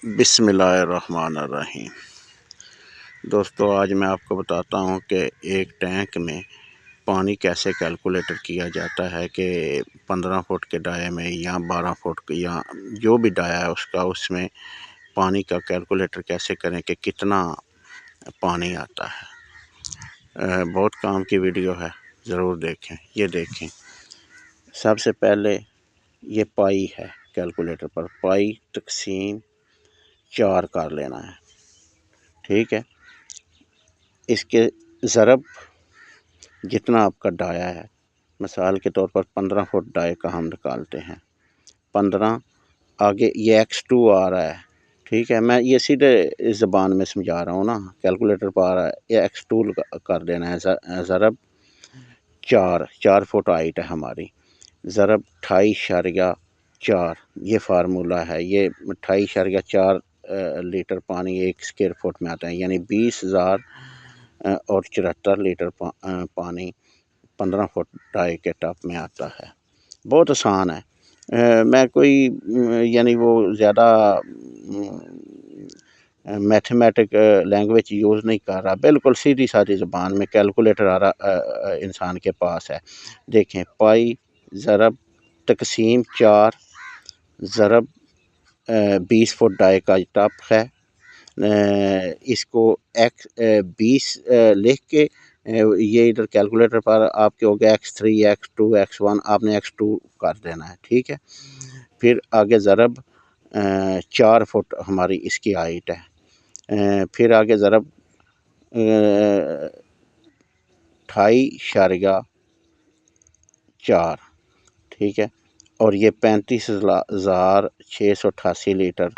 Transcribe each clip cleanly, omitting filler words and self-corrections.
بسم اللہ الرحمن الرحیم۔ دوستو آج میں آپ کو بتاتا ہوں کہ ایک ٹینک میں پانی کیسے کیلکولیٹر کیا جاتا ہے کہ 15 فٹ کے ڈائے میں یا 12 فٹ یا جو بھی ڈایا ہے اس میں پانی کا کیلکولیٹر کیسے کریں کہ کتنا پانی آتا ہے۔ بہت کام کی ویڈیو ہے، ضرور دیکھیں۔ یہ دیکھیں، سب سے پہلے یہ پائی ہے، کیلکولیٹر پر پائی تقسیم 4 کر لینا ہے، ٹھیک ہے۔ اس کے ضرب جتنا آپ کا ڈایا ہے، مثال کے طور پر 15 فٹ ڈائے کا ہم نکالتے ہیں، 15 آگے یہ x2 آ رہا ہے، ٹھیک ہے۔ میں یہ سیدھے اس زبان میں سمجھا رہا ہوں نا، کیلکولیٹر پر آ رہا ہے، یہ x2 کر دینا ہے، ضرب 4 فٹ ہائٹ ہے ہماری، ضرب 28.4، یہ فارمولہ ہے۔ یہ 28.4 لیٹر پانی 1 اسکوائر فٹ میں آتا ہے، یعنی 20,074 لیٹر پانی 15 فٹ ڈائی کے ٹاپ میں آتا ہے۔ بہت آسان ہے، میں کوئی یعنی وہ زیادہ میتھمیٹک لینگویج یوز نہیں کر رہا، بالکل سیدھی سادھی زبان میں کیلکولیٹر انسان کے پاس ہے۔ دیکھیں، پائی ضرب تقسیم 4 ضرب 20 فٹ ڈائی کا ٹاپ ہے، اس کو 20 لکھ کے یہ ادھر کیلکولیٹر پر آپ کے ہو گیا x3 x2 x1، آپ نے x2 کر دینا ہے، ٹھیک ہے۔ پھر آگے ضرب 4 فٹ ہماری اس کی ہائٹ ہے، پھر آگے ضرب 28.4، ٹھیک ہے۔ اور یہ 35,688 لیٹر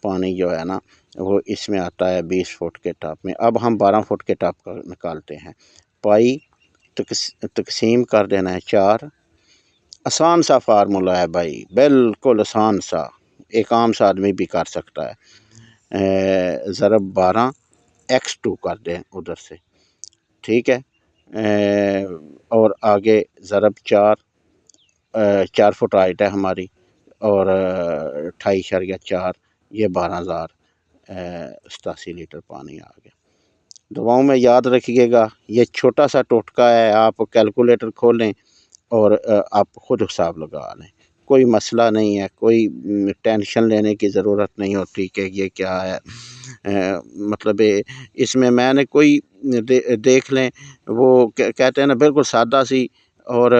پانی جو ہے نا وہ اس میں آتا ہے 20 فٹ کے ٹاپ میں۔ اب ہم 12 فٹ کے ٹاپ کا نکالتے ہیں، پائی تقسیم کر دینا ہے 4، آسان سا فارمولہ ہے بھائی، بالکل آسان سا، ایک عام سا آدمی بھی کر سکتا ہے، ضرب 12 x2 کر دیں ادھر سے، ٹھیک ہے۔ اور آگے ضرب 4 فٹ ہائٹ ہے ہماری، اور 28.4، یہ 12,087 لیٹر پانی آ گیا۔ دعاؤں میں یاد رکھیے گا، یہ چھوٹا سا ٹوٹکا ہے، آپ کیلکولیٹر کھولیں اور آپ خود حساب لگا لیں، کوئی مسئلہ نہیں ہے، کوئی ٹینشن لینے کی ضرورت نہیں ہوتی کہ یہ کیا ہے، مطلب اس میں نے کوئی دیکھ لیں، وہ کہتے ہیں نا بالکل سادہ سی اور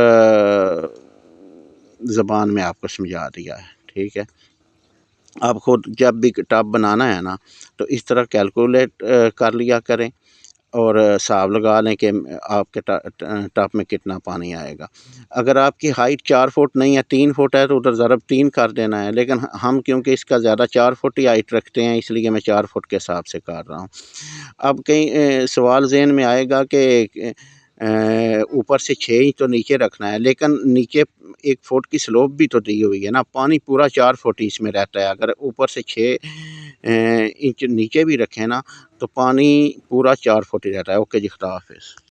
زبان میں آپ کو سمجھا دیا ہے، ٹھیک ہے۔ آپ خود جب بھی ٹاپ بنانا ہے نا تو اس طرح کیلکولیٹ کر لیا کریں اور حساب لگا لیں کہ آپ کے ٹاپ میں کتنا پانی آئے گا۔ اگر آپ کی ہائٹ 4 فٹ نہیں ہے، 3 فٹ ہے، تو ادھر ضرب 3 کر دینا ہے، لیکن ہم کیونکہ اس کا زیادہ 4 فٹ ہی ہائٹ رکھتے ہیں، اس لیے میں 4 فٹ کے حساب سے کر رہا ہوں۔ اب کہیں سوال ذہن میں آئے گا کہ اوپر سے 6 انچ تو نیچے رکھنا ہے، لیکن نیچے 1 فٹ کی سلوپ بھی تو دی ہوئی ہے نا، پانی پورا 4 فٹ اس میں رہتا ہے، اگر اوپر سے 6 انچ نیچے بھی رکھیں نا تو پانی پورا 4 فٹ ہی رہتا ہے۔ اوکے جی، خدا حافظ۔